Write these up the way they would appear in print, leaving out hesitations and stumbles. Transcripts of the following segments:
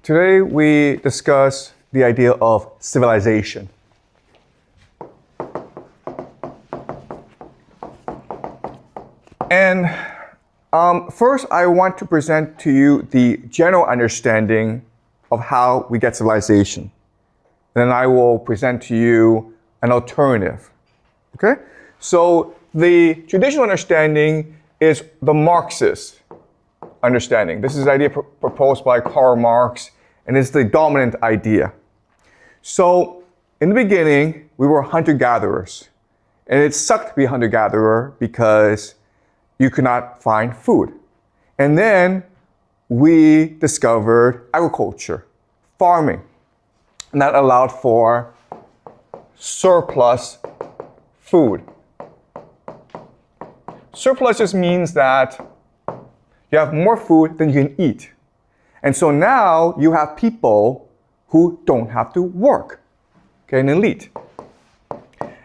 Today we discuss the idea of civilization. And first I want to present to you the general understanding of how we get civilization. Then I will present to you an alternative. Okay? So the traditional understanding is the Marxist understanding. This is the idea proposed by Karl Marx, and it's the dominant idea. So in the beginning, we were hunter-gatherers. And it sucked to be a hunter-gatherer because you could not find food. And then we discovered agriculture, farming. And that allowed for surplus food. Surplus just means that you have more food than you can eat. And so now you have people who don't have to work, okay, an elite.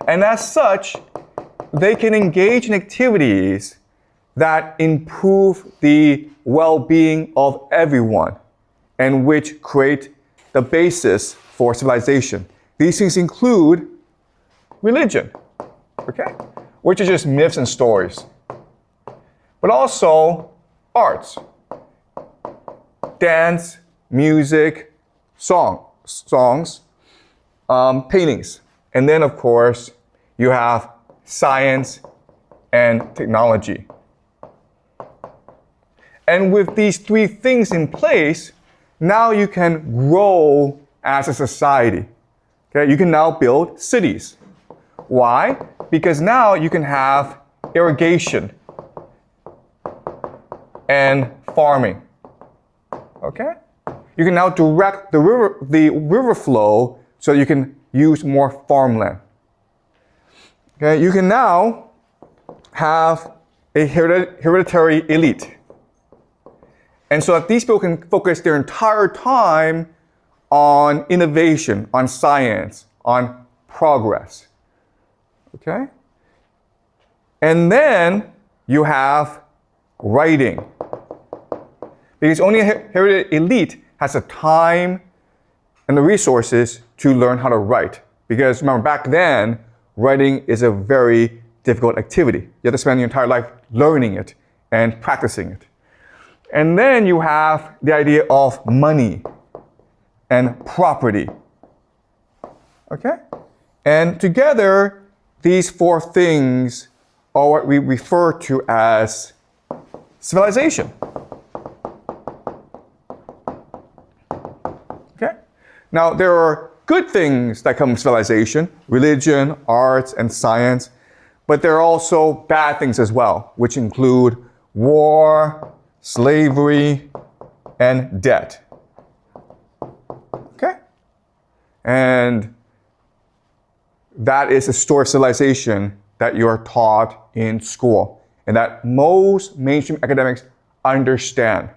And as such, they can engage in activities that improve the well-being of everyone and which create the basis for civilization. These things include religion, okay, which is just myths and stories, but also arts, dance, music, songs, paintings. And then, of course, you have science and technology. And with these three things in place, now you can grow as a society. Okay? You can now build cities. Why? Because now you can have irrigation and farming. Okay? You can now direct the river flow so you can use more farmland. Okay? You can now have a hereditary elite. And so that these people can focus their entire time on innovation, on science, on progress. Okay? And then you have writing. Because only a hereditary elite has the time and the resources to learn how to write. Because remember, back then, writing is a very difficult activity. You have to spend your entire life learning it and practicing it. And then you have the idea of money and property. Okay? And together, these four things are what we refer to as civilization. Okay? Now, there are good things that come from civilization, religion, arts, and science, but there are also bad things as well, which include war, slavery, and debt. Okay? And that is a story of civilization that you are taught in school and that most mainstream academics understand.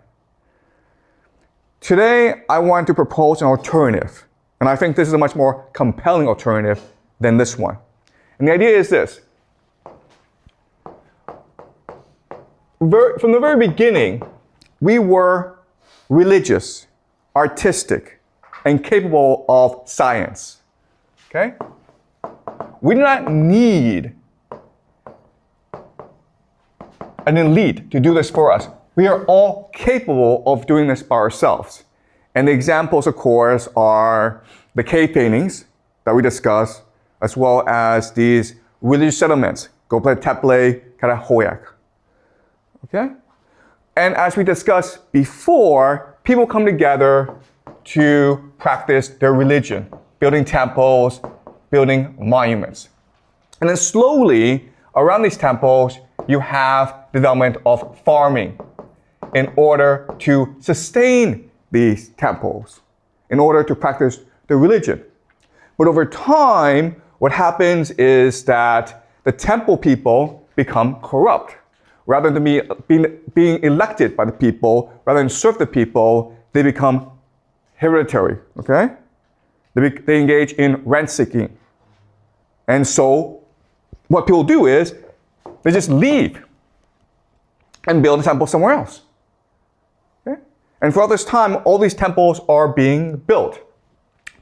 Today, I want to propose an alternative. And I think this is a much more compelling alternative than this one. And the idea is this. From the very beginning, we were religious, artistic, and capable of science. Okay? We do not need an elite to do this for us. We are all capable of doing this by ourselves. And the examples, of course, are the cave paintings that we discussed, as well as these religious settlements, Göbekli Tepe, Karahoyak. Okay? And as we discussed before, people come together to practice their religion, building temples, building monuments. And then slowly, around these temples, you have development of farming in order to sustain these temples, in order to practice the religion. But over time, what happens is that the temple people become corrupt. Rather than being elected by the people, rather than serve the people, they become hereditary, okay? They engage in rent-seeking. And so what people do is they just leave and build a temple somewhere else. Okay? And throughout this time, all these temples are being built.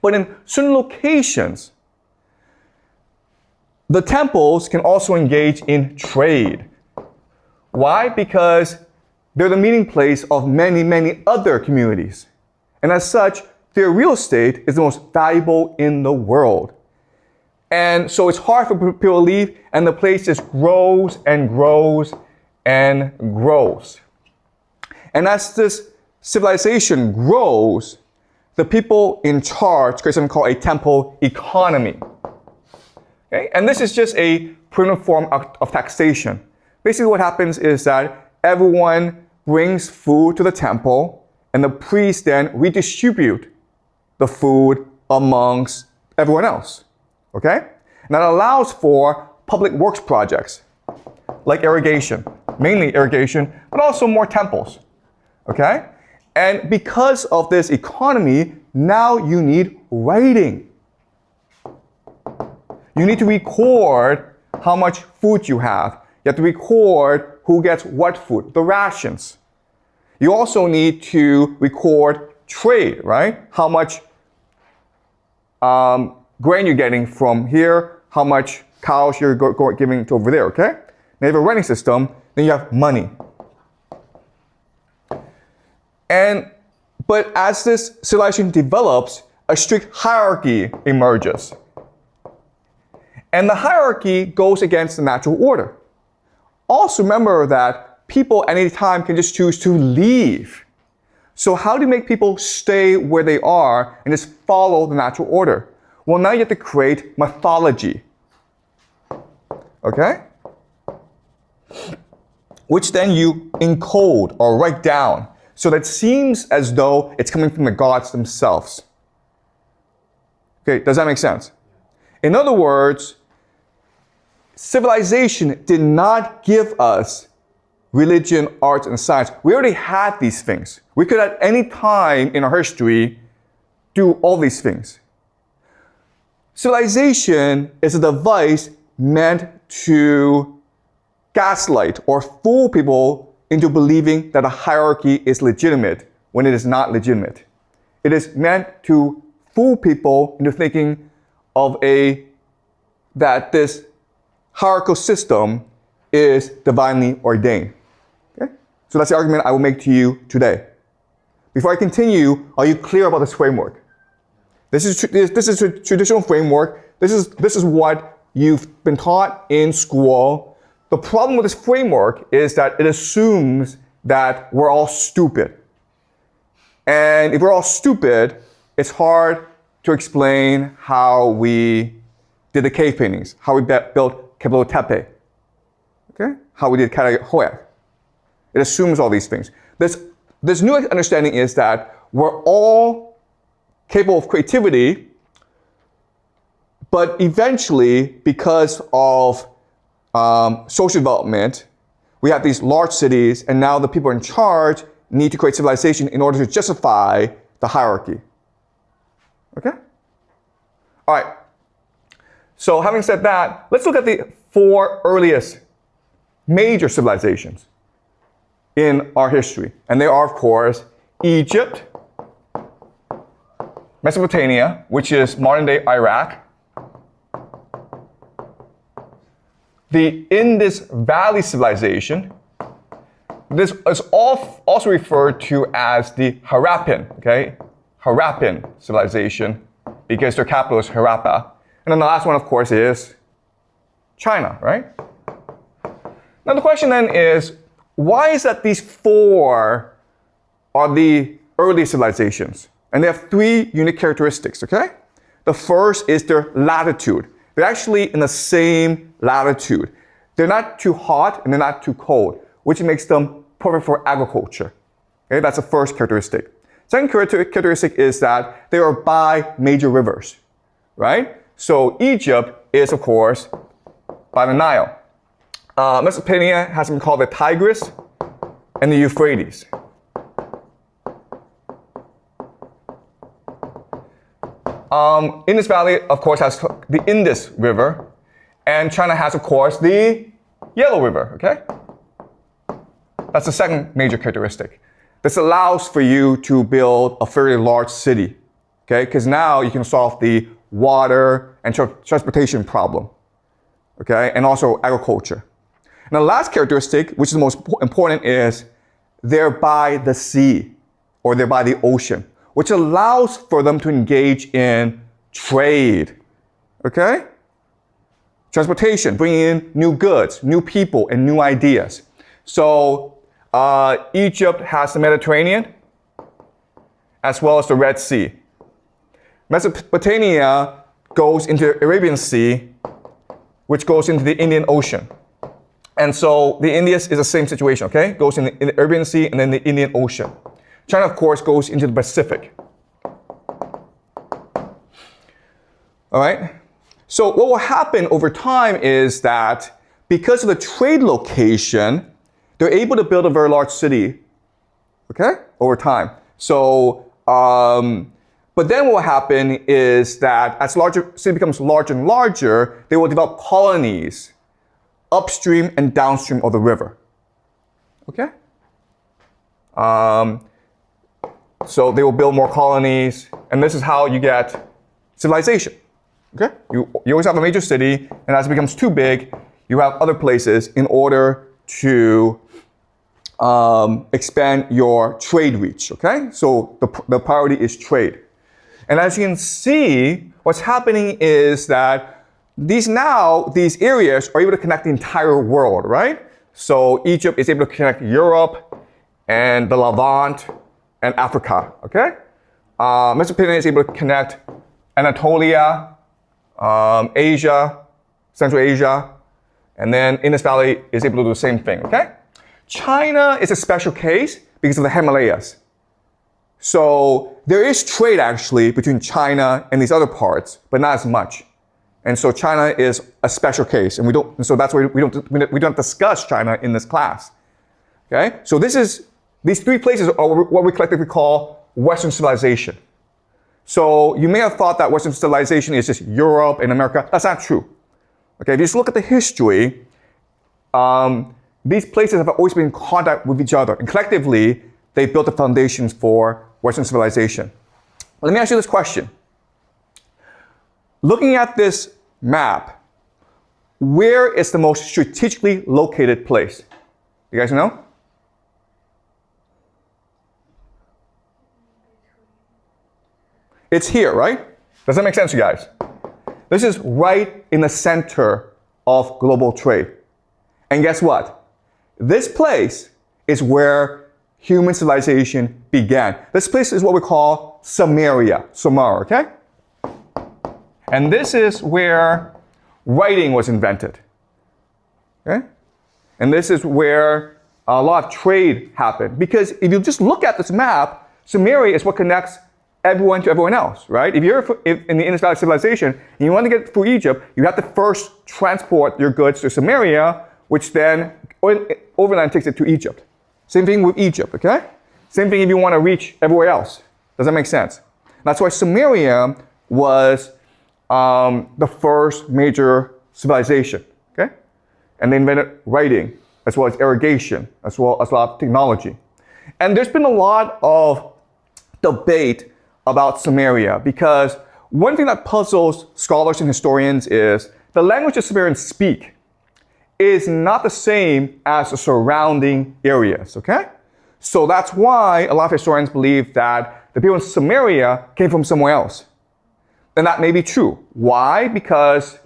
But in certain locations, the temples can also engage in trade. Why? Because they're the meeting place of many, many other communities. And as such, their real estate is the most valuable in the world. And so it's hard for people to leave, and the place just grows and grows and grows. And as this civilization grows, the people in charge create something called a temple economy. Okay? And this is just a primitive form of taxation. Basically what happens is that everyone brings food to the temple, and the priests then redistribute the food amongst everyone else. Okay? And that allows for public works projects, like irrigation, mainly irrigation, but also more temples. Okay? And because of this economy, now you need writing. You need to record how much food you have. You have to record who gets what food, the rations. You also need to record trade, right? How much grain you're getting from here, how much cows you're giving to over there, okay? Now you have a writing system, then you have money. But as this civilization develops, a strict hierarchy emerges. And the hierarchy goes against the natural order. Also remember that people at any time can just choose to leave. So how do you make people stay where they are and just follow the natural order? Well, now you have to create mythology. Okay? Which then you encode or write down, so that it seems as though it's coming from the gods themselves. Okay, does that make sense? In other words, civilization did not give us religion, arts, and science. We already had these things. We could at any time in our history do all these things. Civilization is a device meant to gaslight or fool people into believing that a hierarchy is legitimate when it is not legitimate. It is meant to fool people into thinking of that this hierarchical system is divinely ordained. Okay? So that's the argument I will make to you today. Before I continue, are you clear about this framework? This is a traditional framework. This is what you've been taught in school. The problem with this framework is that it assumes that we're all stupid. And if we're all stupid, it's hard to explain how we did the cave paintings, how we built Keblo Tepe, okay? How we did Karahoyak. It assumes all these things. This new understanding is that we're all capable of creativity, but eventually, because of social development, we have these large cities, and now the people in charge need to create civilization in order to justify the hierarchy. Okay? All right. So having said that, let's look at the 4 earliest major civilizations in our history. And they are, of course, Egypt, Mesopotamia, which is modern-day Iraq, the Indus Valley civilization. This is also referred to as the Harappan, okay? Harappan civilization, because their capital is Harappa. And then the last one, of course, is China, right? Now the question then is, why is that these 4 are the earliest civilizations? And they have 3 unique characteristics, okay? The first is their latitude. They're actually in the same latitude. They're not too hot and they're not too cold, which makes them perfect for agriculture. Okay, that's the first characteristic. Second characteristic is that they are by major rivers, right? So Egypt is, of course, by the Nile. Mesopotamia has something called the Tigris and the Euphrates. Indus Valley, of course, has the Indus River, and China has, of course, the Yellow River, okay? That's the second major characteristic. This allows for you to build a fairly large city, okay? Because now you can solve the water and transportation problem, okay? And also agriculture. And the last characteristic, which is the most important, is they're by the sea or they're by the ocean, which allows for them to engage in trade, okay? Transportation, bringing in new goods, new people, and new ideas. So Egypt has the Mediterranean as well as the Red Sea. Mesopotamia goes into the Arabian Sea, which goes into the Indian Ocean. And so the Indus is the same situation, okay? Goes in the Arabian Sea and then the Indian Ocean. China, of course, goes into the Pacific. All right? So what will happen over time is that because of the trade location, they're able to build a very large city, okay, over time. So, but then what will happen is that as larger city becomes larger and larger, they will develop colonies upstream and downstream of the river, okay? So they will build more colonies, and this is how you get civilization. Okay? You always have a major city, and as it becomes too big, you have other places in order to expand your trade reach. Okay? So the priority is trade. And as you can see, what's happening is that these areas are able to connect the entire world, right? So Egypt is able to connect Europe and the Levant and Africa. Okay? Mesopotamia is able to connect Anatolia, Asia, Central Asia, and then Indus Valley is able to do the same thing, okay? China is a special case because of the Himalayas. So there is trade actually between China and these other parts, but not as much. And so China is a special case, and so that's why we don't discuss China in this class, okay? So these three places are what we collectively call Western civilization. So you may have thought that Western civilization is just Europe and America. That's not true. Okay, if you just look at the history, these places have always been in contact with each other. And collectively, they built the foundations for Western civilization. Let me ask you this question. Looking at this map, where is the most strategically located place? You guys know? It's here, right? Does that make sense to you guys? This is right in the center of global trade. And guess what? This place is where human civilization began. This place is what we call Sumeria, Sumer, okay? And this is where writing was invented, okay? And this is where a lot of trade happened. Because if you just look at this map, Sumeria is what connects everyone to everyone else, right? If you're in the Indus Valley civilization and you want to get through Egypt, you have to first transport your goods to Sumeria, which then overland takes it to Egypt. Same thing with Egypt, okay? Same thing if you want to reach everywhere else. Does that make sense? That's why Sumeria was the first major civilization, okay? And they invented writing, as well as irrigation, as well as a lot of technology. And there's been a lot of debate about Sumeria, because one thing that puzzles scholars and historians is the language the Sumerians speak is not the same as the surrounding areas, okay? So that's why a lot of historians believe that the people in Sumeria came from somewhere else. And that may be true. Why? Because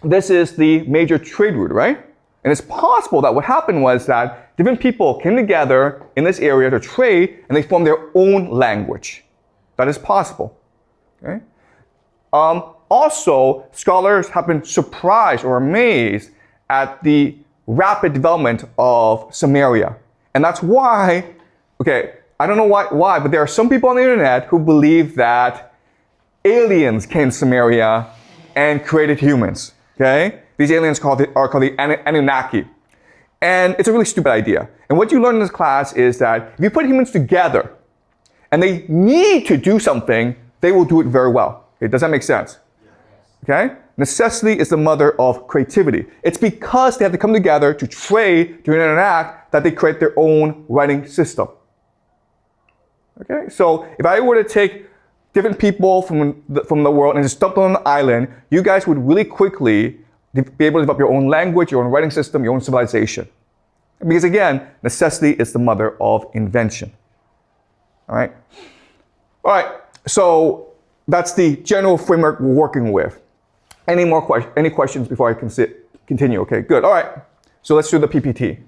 this is the major trade route, right? And it's possible that what happened was that different people came together in this area to trade, and they formed their own language. That is possible. Okay? Also, scholars have been surprised or amazed at the rapid development of Sumeria. And that's why, okay, I don't know why, but there are some people on the internet who believe that aliens came to Sumeria and created humans. Okay? These aliens are called the Anunnaki. And it's a really stupid idea. And what you learn in this class is that if you put humans together and they need to do something, they will do it very well. Okay? Does that make sense? Okay? Necessity is the mother of creativity. It's because they have to come together to trade, to interact, that they create their own writing system. Okay, so if I were to take different people from the world and just dump them on an island, you guys would really quickly be able to develop your own language, your own writing system, your own civilization. Because again, necessity is the mother of invention. All right? All right, so that's the general framework we're working with. Any questions before I continue? Okay, good. All right, so let's do the PPT.